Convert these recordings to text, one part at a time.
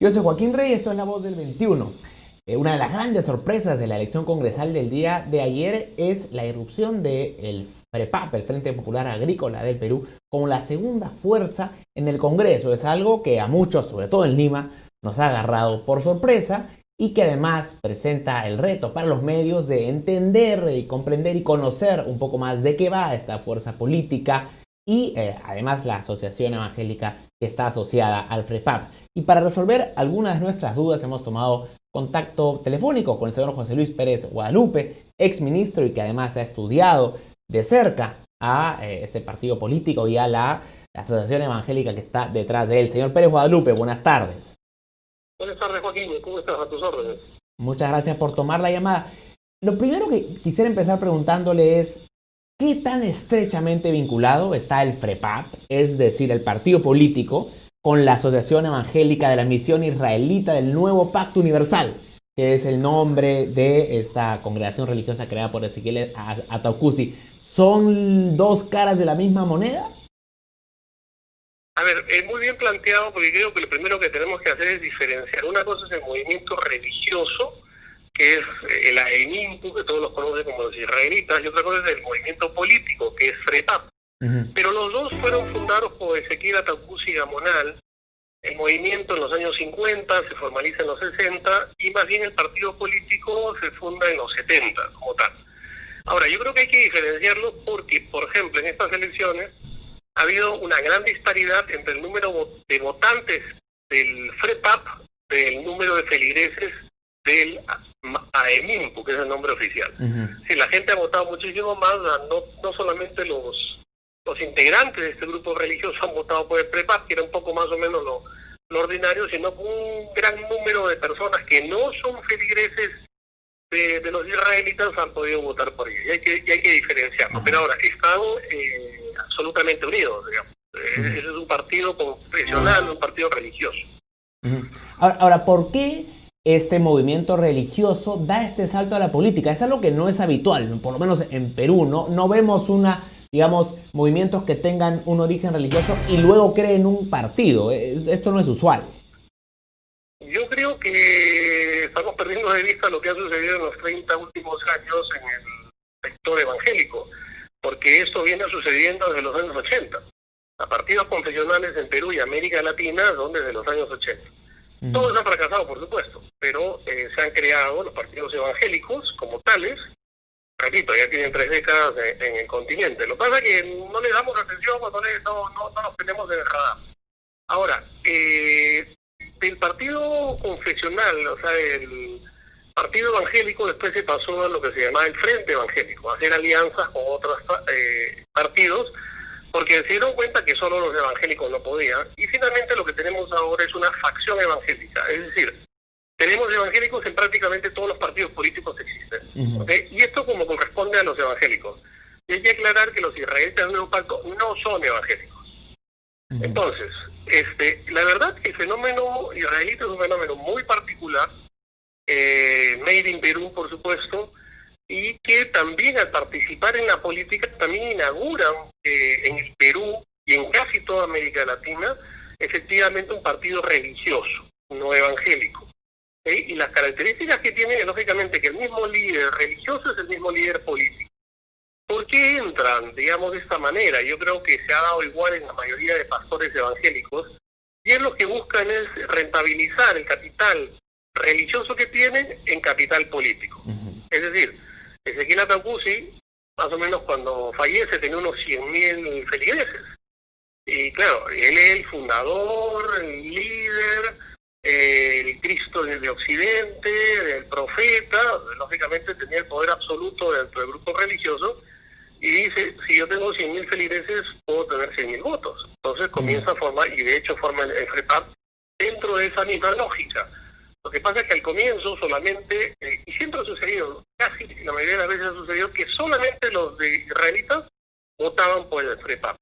Yo soy Joaquín Rey, esto es La Voz del 21. Una de las grandes sorpresas de la elección congresal del día de ayer es la irrupción del FREPAP, el Frente Popular Agrícola del Perú, como la segunda fuerza en el Congreso. Es algo que a muchos, sobre todo en Lima, nos ha agarrado por sorpresa y que además presenta el reto para los medios de entender y comprender y conocer un poco más de qué va esta fuerza política y además la asociación evangélica que está asociada al FREPAP. Y para resolver algunas de nuestras dudas hemos tomado contacto telefónico con el señor José Luis Pérez Guadalupe, exministro y que además ha estudiado de cerca a este partido político y a la asociación evangélica que está detrás de él. Señor Pérez Guadalupe, buenas tardes. Buenas tardes, Joaquín. ¿Cómo estás? A tus órdenes. Muchas gracias por tomar la llamada. Lo primero que quisiera empezar preguntándole es ¿qué tan estrechamente vinculado está el FREPAP, es decir, el partido político, con la Asociación Evangélica de la Misión Israelita del Nuevo Pacto Universal, que es el nombre de esta congregación religiosa creada por Ezequiel Ataucusi? ¿Son dos caras de la misma moneda? A ver, es muy bien planteado porque creo que lo primero que tenemos que hacer es diferenciar. Una cosa es el movimiento religioso, que es el AENIMPU, que todos los conocen como los israelitas, y otra cosa es el movimiento político, que es FREPAP. Pero los dos fueron fundados por Ezequiel Ataucusi Gamonal. El movimiento en los años 50 se formaliza en los 60 y más bien el partido político se funda en los 70 como tal. Ahora, yo creo que hay que diferenciarlo porque, por ejemplo, en estas elecciones ha habido una gran disparidad entre el número de votantes del FREPAP del número de feligreses del AENIMPU, que es el nombre oficial. Si la gente ha votado muchísimo más, no solamente los integrantes de este grupo religioso han votado por el FREPAP, que era un poco más o menos lo ordinario, sino un gran número de personas que no son feligreses de los israelitas han podido votar por ellos. Y hay que diferenciarlo. Pero ahora, están absolutamente unidos, digamos. Ese es un partido confesional, un partido religioso. Ahora, ¿por qué este movimiento religioso da este salto a la política? Es algo que no es habitual, por lo menos en Perú, no vemos digamos, movimientos que tengan un origen religioso y luego creen un partido. Esto no es usual. Yo creo que estamos perdiendo de vista lo que ha sucedido en los 30 últimos años en el sector evangélico, porque esto viene sucediendo desde los años 80. A partidos confesionales en Perú y América Latina son desde los años 80. Todos han fracasado, por supuesto, pero se han creado los partidos evangélicos como tales. Repito, ya tienen 3 décadas en el continente. Lo que pasa es que no le damos atención, no nos tenemos de radar. Ahora, del partido confesional, o sea, el partido evangélico, después se pasó a lo que se llamaba el Frente Evangélico, a hacer alianzas con otros partidos, porque se dieron cuenta que solo los evangélicos no podían. Y finalmente lo que tenemos ahora es una facción evangélica, es decir, tenemos evangélicos en prácticamente todos los partidos políticos que existen. ¿Okay? Y esto como corresponde a los evangélicos. Y hay que aclarar que los israelitas del Nuevo Pacto no son evangélicos. Entonces, la verdad que el fenómeno israelita es un fenómeno muy particular, made in Perú, por supuesto, y que también al participar en la política también inauguran en el Perú y en casi toda América Latina efectivamente un partido religioso, no evangélico. ¿Sí? Y las características que tiene es lógicamente que el mismo líder religioso es el mismo líder político. ¿Por qué entran, digamos, de esta manera? Yo creo que se ha dado igual en la mayoría de pastores evangélicos, y es lo que buscan es rentabilizar el capital religioso que tienen en capital político. Es decir, Ezequiel Ataucusi, más o menos cuando fallece, tenía unos 100.000 feligreses. Y claro, él es el fundador, el líder, el Cristo de Occidente, el profeta, lógicamente tenía el poder absoluto dentro del grupo religioso, y dice, si yo tengo 100.000 feligreses, puedo tener 100.000 votos. Entonces comienza a formar, y de hecho forma el FREPAP dentro de esa misma lógica. Lo que pasa es que al comienzo solamente, y siempre ha sucedido, casi la mayoría de las veces ha sucedido, que solamente los de israelitas votaban por el FREPAP,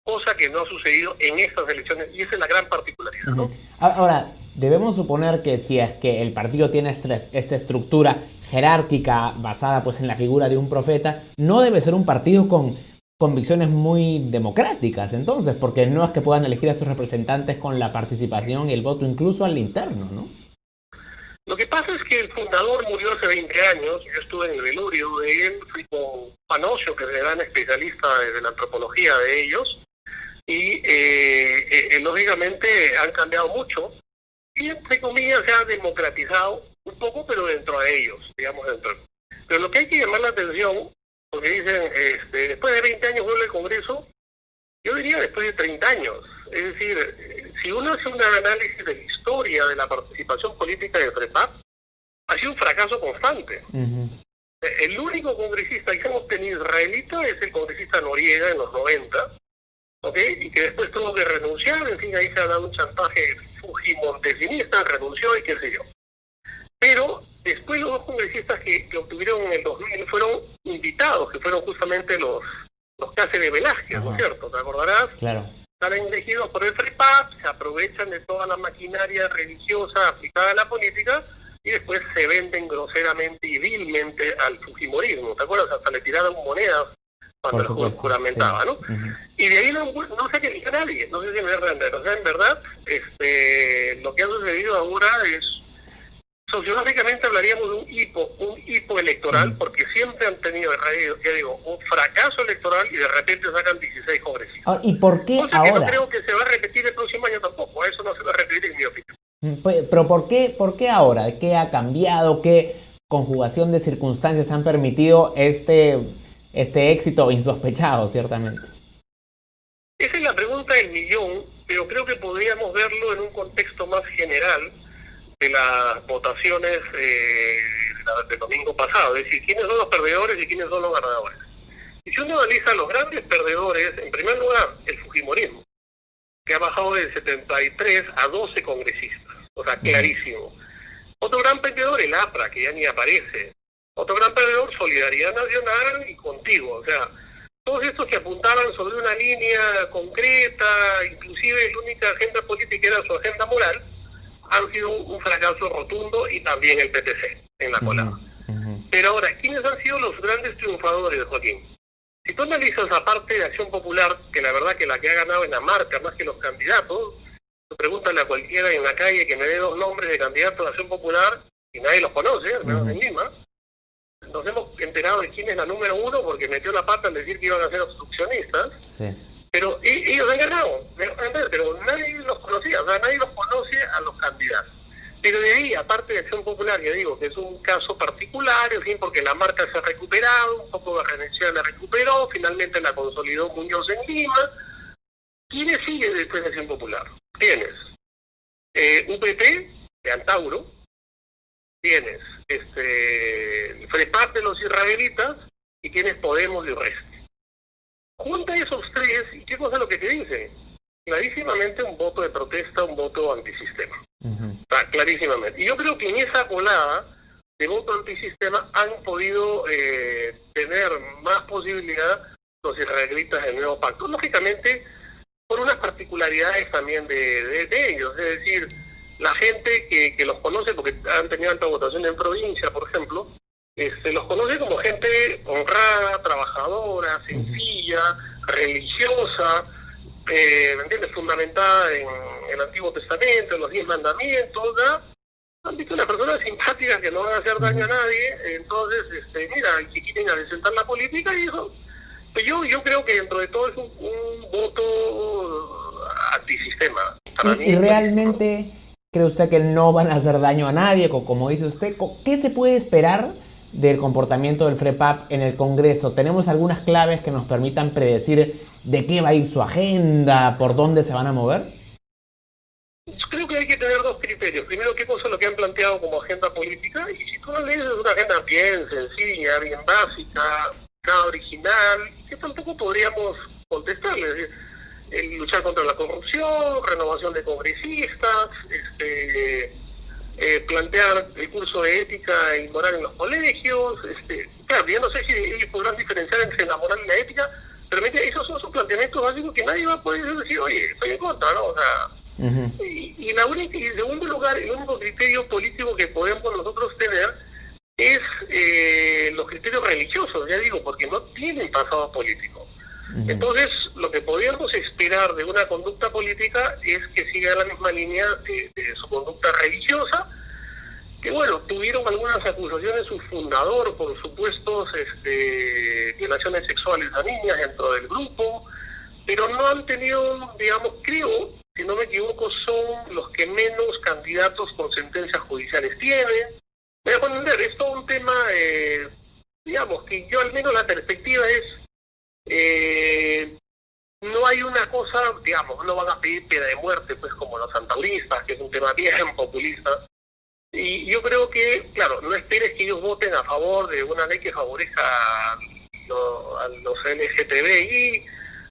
cosa que no ha sucedido en estas elecciones, y esa es la gran particularidad, ¿no? Ahora, debemos suponer que si es que el partido tiene esta estructura jerárquica basada pues en la figura de un profeta, no debe ser un partido con convicciones muy democráticas, entonces, porque no es que puedan elegir a sus representantes con la participación y el voto incluso al interno, ¿no? Lo que pasa es que el fundador murió hace 20 años, yo estuve en el velorio de él, fui con Panocio, que es el gran especialista de la antropología de ellos, y lógicamente han cambiado mucho, y entre comillas se ha democratizado un poco, pero dentro de ellos, digamos dentro. Pero lo que hay que llamar la atención, porque dicen, después de 20 años vuelve el Congreso, yo diría después de 30 años. Es decir, si uno hace un análisis de la historia de la participación política de FREPAP, ha sido un fracaso constante. El único congresista que hemos tenido israelita es el congresista Noriega en los 90, ¿okay? Y que después tuvo que renunciar, en fin, ahí se ha dado un chantaje fujimontesinista, renunció y qué sé yo. Pero después los dos congresistas que obtuvieron en el 2000 fueron invitados, que fueron justamente los Cáceres de Velázquez, ¿no es cierto? ¿Te acordarás? Claro. Están elegidos por el FREPAP, se aprovechan de toda la maquinaria religiosa aplicada a la política y después se venden groseramente y vilmente al fujimorismo. ¿Te acuerdas? Hasta le tiraron monedas cuando el juramentaba, sí. ¿No? Y de ahí no se eligió a nadie, no sé si me voy a entender. O sea, en verdad, lo que ha sucedido ahora es, sociológicamente hablaríamos de un hipo electoral, porque siempre han tenido, ya digo, un fracaso electoral y de repente sacan 16 congresistas. ¿Y por qué cosa ahora? Que no creo que se va a repetir el próximo año tampoco, eso no se va a repetir en mi opinión. Pero ¿por qué ahora? ¿Qué ha cambiado? ¿Qué conjugación de circunstancias han permitido este éxito insospechado, ciertamente? Esa es la pregunta del millón, pero creo que podríamos verlo en un contexto más general de las votaciones del domingo pasado, es decir, quiénes son los perdedores y quiénes son los ganadores. Y si uno analiza los grandes perdedores, en primer lugar, el fujimorismo, que ha bajado de 73 a 12 congresistas, o sea, clarísimo. Otro gran perdedor, el APRA, que ya ni aparece. Otro gran perdedor, Solidaridad Nacional y Contigo, o sea, todos estos que apuntaban sobre una línea concreta, inclusive la única agenda política era su agenda moral, han sido un fracaso rotundo, y también el PTC en la colada. Pero ahora, ¿quiénes han sido los grandes triunfadores, Joaquín? Si tú analizas la parte de Acción Popular, que la verdad que la que ha ganado en la marca más que los candidatos, tú pregúntale a cualquiera en la calle que me dé 2 nombres de candidatos de Acción Popular y nadie los conoce, al menos en Lima. Nos hemos enterado de quién es la número 1 porque metió la pata al decir que iban a ser obstruccionistas. Sí. Pero ellos han ganado, pero nadie los conocía, o sea, nadie los conoce a los candidatos. Pero de ahí, aparte de Acción Popular, ya digo que es un caso particular, en fin, porque la marca se ha recuperado, un poco de redención la recuperó, finalmente la consolidó Muñoz en Lima. ¿Quiénes siguen después de Acción Popular? Tienes UPP de Antauro, tienes el FREPAP de los israelitas y tienes Podemos y Urresti. Junta esos tres, ¿y qué cosa es lo que te dicen? Clarísimamente un voto de protesta, un voto antisistema. Clarísimamente. Y yo creo que en esa colada de voto antisistema han podido tener más posibilidad los israelitas del nuevo pacto. Lógicamente, por unas particularidades también de ellos. Es decir, la gente que los conoce, porque han tenido alta votación en provincia, por ejemplo, los conoce como gente honrada, trabajadora, sencilla, religiosa, ¿me entiendes? Fundamentada en el Antiguo Testamento, en los 10 mandamientos, ¿verdad? Han visto unas personas simpáticas que no van a hacer daño a nadie, entonces, mira, que quieren adecentar la política y eso. Pues yo creo que dentro de todo es un voto antisistema. ¿Y realmente cree usted que no van a hacer daño a nadie, como dice usted? ¿Qué se puede esperar del comportamiento del FREPAP en el Congreso? ¿Tenemos algunas claves que nos permitan predecir de qué va a ir su agenda, por dónde se van a mover? Yo creo que hay que tener 2 criterios. Primero, qué cosa es lo que han planteado como agenda política, y si tú lo lees es una agenda bien sencilla, bien básica, nada original, que tampoco podríamos contestarle. Luchar contra la corrupción, renovación de congresistas, plantear el curso de ética y moral en los colegios. Claro, yo no sé si ellos podrán diferenciar entre la moral y la ética, pero esos son sus planteamientos básicos que nadie va a poder decir, oye, estoy en contra, ¿no? O sea, y en segundo lugar, el único criterio político que podemos nosotros tener es los criterios religiosos, ya digo, porque no tienen pasado político. Entonces, lo que podríamos esperar de una conducta política es que siga la misma línea de su conducta religiosa, que bueno, tuvieron algunas acusaciones su fundador por supuestos violaciones sexuales a niñas dentro del grupo, pero no han tenido, digamos, creo, si no me equivoco, son los que menos candidatos con sentencias judiciales tienen. Me dejo entender, es todo un tema, digamos, que yo al menos la perspectiva es, no hay una cosa, digamos, no van a pedir pena de muerte, pues como los santauristas, que es un tema bien populista. Y yo creo que, claro, no esperes que ellos voten a favor de una ley que favorezca a los LGTBI,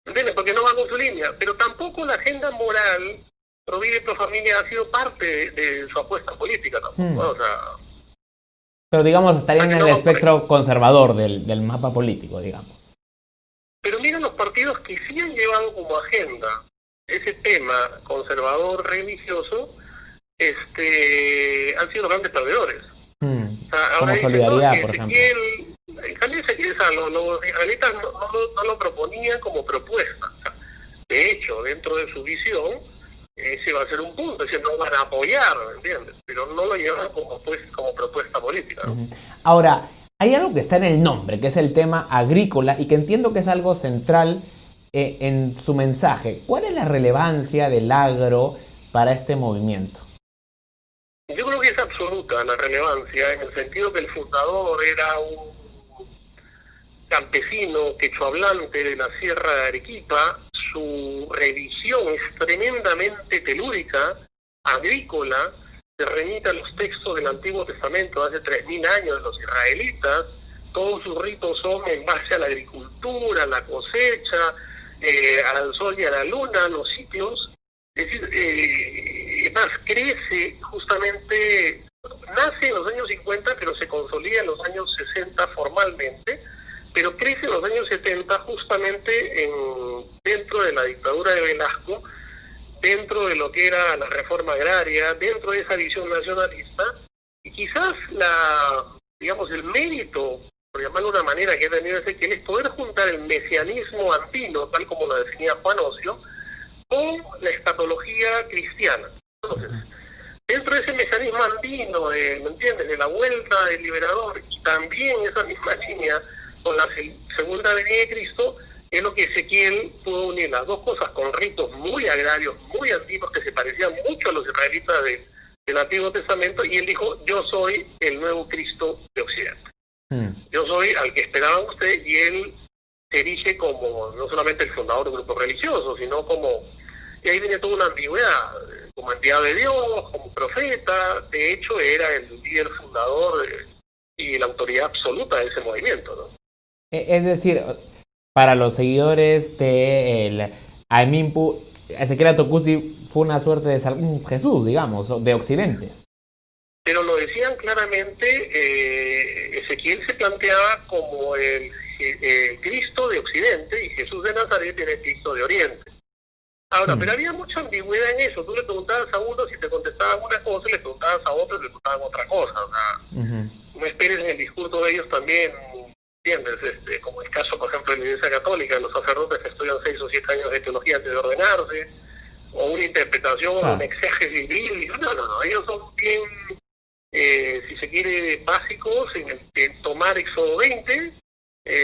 ¿entiendes? Porque no va con su línea. Pero tampoco la agenda moral pro vida y pro familia ha sido parte de su apuesta política tampoco, ¿no? O sea, pero digamos, estarían en el espectro conservador del mapa político, digamos. Pero miren los partidos que sí han llevado como agenda ese tema conservador religioso, han sido los grandes perdedores. O sea, como Solidaridad, por ejemplo. Los israelitas no lo proponían como propuesta. O sea, de hecho, dentro de su visión, ese va a ser un punto, es decir, no van a apoyar, ¿me entiendes? Pero no lo llevan como propuesta política, ¿no? Ahora, hay algo que está en el nombre, que es el tema agrícola, y que entiendo que es algo central en su mensaje. ¿Cuál es la relevancia del agro para este movimiento? Yo creo que es absoluta la relevancia, en el sentido que el fundador era un campesino quechohablante de la Sierra de Arequipa. Su religión es tremendamente telúrica, agrícola, se remite a los textos del Antiguo Testamento de hace 3.000 años de los israelitas. Todos sus ritos son en base a la agricultura, a la cosecha, al sol y a la luna, los ciclos. Es decir, más crece justamente, nace en los años 50, pero se consolida en los años 60 formalmente, pero crece en los años 70 justamente dentro de la dictadura de Velasco, dentro de lo que era la reforma agraria, dentro de esa visión nacionalista, y quizás el mérito, por llamarlo de una manera, que ha tenido Ezequiel, es poder juntar el mesianismo andino, tal como lo definía Juan Ocio, con la escatología cristiana. Entonces, dentro de ese mesianismo andino, ¿me entiendes?, de la vuelta del liberador, y también esa misma línea con la segunda venida de Cristo, es lo que Ezequiel pudo unir las dos cosas con ritos muy agrarios, muy antiguos, que se parecían mucho a los israelitas del Antiguo Testamento, y él dijo: yo soy el nuevo Cristo de Occidente. Yo soy al que esperaban ustedes, y él se erige como no solamente el fundador de un grupo religioso, sino como, y ahí viene toda una ambigüedad, como enviado de Dios, como profeta. De hecho, era el líder fundador y la autoridad absoluta de ese movimiento, ¿no? Es decir, para los seguidores de Aimimpu, Ezequiel Atocuzi fue una suerte de un Jesús, digamos, de Occidente. Pero lo decían claramente, Ezequiel se planteaba como el Cristo de Occidente, y Jesús de Nazaret era el Cristo de Oriente. Ahora, pero había mucha ambigüedad en eso. Tú le preguntabas a uno, si te contestaban una cosa, le preguntabas a otro, le preguntaban otra cosa. O sea, no esperes en el discurso de ellos también, ¿entiendes? Como el caso, por ejemplo, de la Iglesia Católica, de los sacerdotes que estudian 6 o 7 años de teología antes de ordenarse, o una interpretación, o una exégesis bíblica. No, ellos son bien, si se quiere, básicos en tomar Éxodo 20,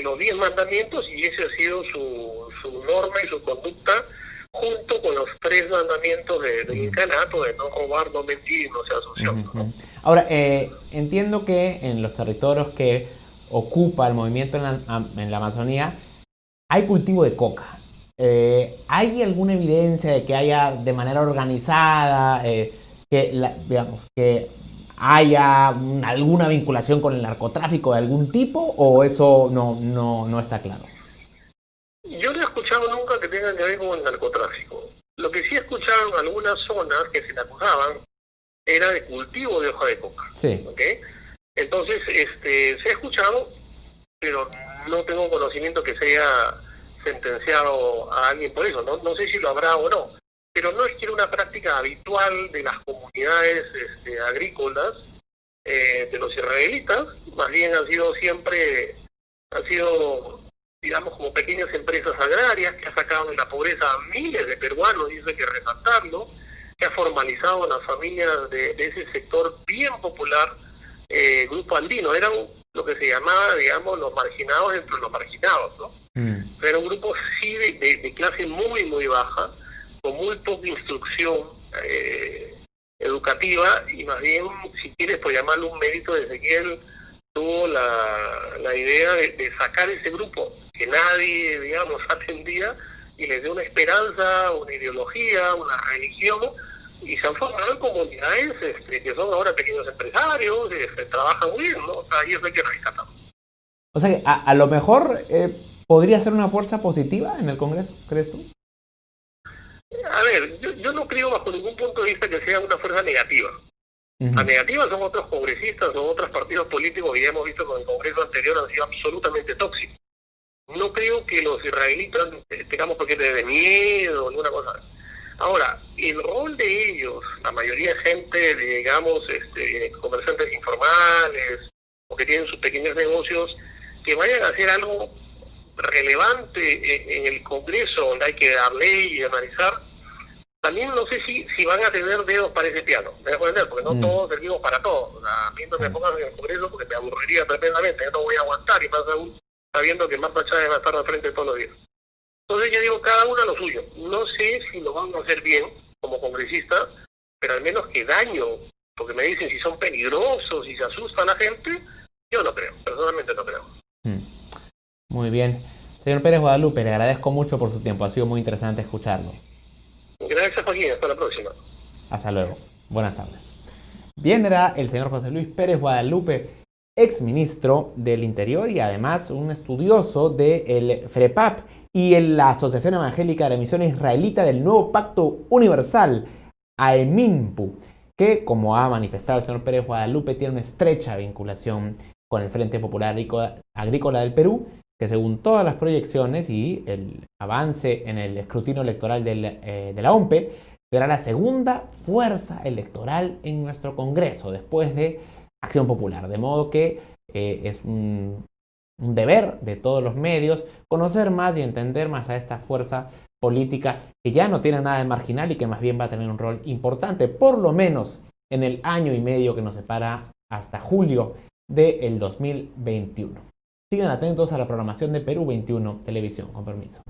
los 10 mandamientos, y ese ha sido su norma y su conducta, junto con los 3 mandamientos del incanato, de no robar, no mentir y no ser asociado, ¿no? Ahora, entiendo que en los territorios que ocupa el movimiento en la Amazonía hay cultivo de coca. ¿Hay alguna evidencia de que haya de manera organizada, que haya alguna vinculación con el narcotráfico de algún tipo, o eso no está claro? Yo no he escuchado nunca que tengan que ver con el narcotráfico. Lo que sí he escuchado en algunas zonas que se le acusaban era de cultivo de hoja de coca. Sí. ¿Okay? Entonces, se ha escuchado, pero no tengo conocimiento que se haya sentenciado a alguien por eso. No sé si lo habrá o no. Pero no es que era una práctica habitual de las comunidades agrícolas de los israelitas. Más bien han sido digamos, como pequeñas empresas agrarias, que ha sacado de la pobreza a miles de peruanos, y eso hay que resaltarlo, que ha formalizado a las familias de ese sector bien popular, grupo andino. Eran lo que se llamaba, digamos, los marginados entre los marginados, ¿no? Era un grupo sí de clase muy, muy baja, con muy poca instrucción educativa, y más bien, si quieres, por llamarlo un mérito de Ezequiel, tuvo la idea de sacar ese grupo que nadie, digamos, atendía, y les dio una esperanza, una ideología, una religión, y se han formado en comunidades que son ahora pequeños empresarios, trabajan muy bien, ¿no? O sea, y eso hay que rescatar. O sea que a lo mejor podría ser una fuerza positiva en el Congreso, ¿crees tú? A ver, yo no creo bajo ningún punto de vista que sea una fuerza negativa. Las negativas son otros congresistas o otros partidos políticos que ya hemos visto con el Congreso anterior han sido absolutamente tóxicos. No creo que los israelitas tengamos por qué tener miedo o alguna cosa. Ahora, el rol de ellos, la mayoría de gente, digamos, comerciantes informales o que tienen sus pequeños negocios, que vayan a hacer algo relevante en el Congreso, donde hay que dar ley y analizar, también no sé si van a tener dedos para ese piano, me dejo entender, porque no todos servimos para todo. O sea, a mí no me pongan en el Congreso porque me aburriría tremendamente, yo no voy a aguantar, y más aún sabiendo que Marta Chávez va a estar al frente todos los días. Entonces yo digo, cada uno a lo suyo. No sé si lo van a hacer bien como congresistas, pero al menos que daño, porque me dicen si son peligrosos, si se asusta a la gente, yo no creo, personalmente no creo. Muy bien. Señor Pérez Guadalupe, le agradezco mucho por su tiempo, ha sido muy interesante escucharlo. Gracias, Joaquín, hasta la próxima. Hasta luego, buenas tardes. Bien, era el señor José Luis Pérez Guadalupe, exministro del Interior y además un estudioso del FREPAP y la Asociación Evangélica de la Misión Israelita del Nuevo Pacto Universal, AEMINPU, que, como ha manifestado el señor Pérez Guadalupe, tiene una estrecha vinculación con el Frente Popular Agrícola del Perú, que según todas las proyecciones y el avance en el escrutinio electoral de la OMPE, será la segunda fuerza electoral en nuestro Congreso, después de Acción Popular. De modo que es un deber de todos los medios conocer más y entender más a esta fuerza política que ya no tiene nada de marginal y que más bien va a tener un rol importante, por lo menos en el año y medio que nos separa hasta julio del 2021. Sigan atentos a la programación de Perú 21 Televisión. Con permiso.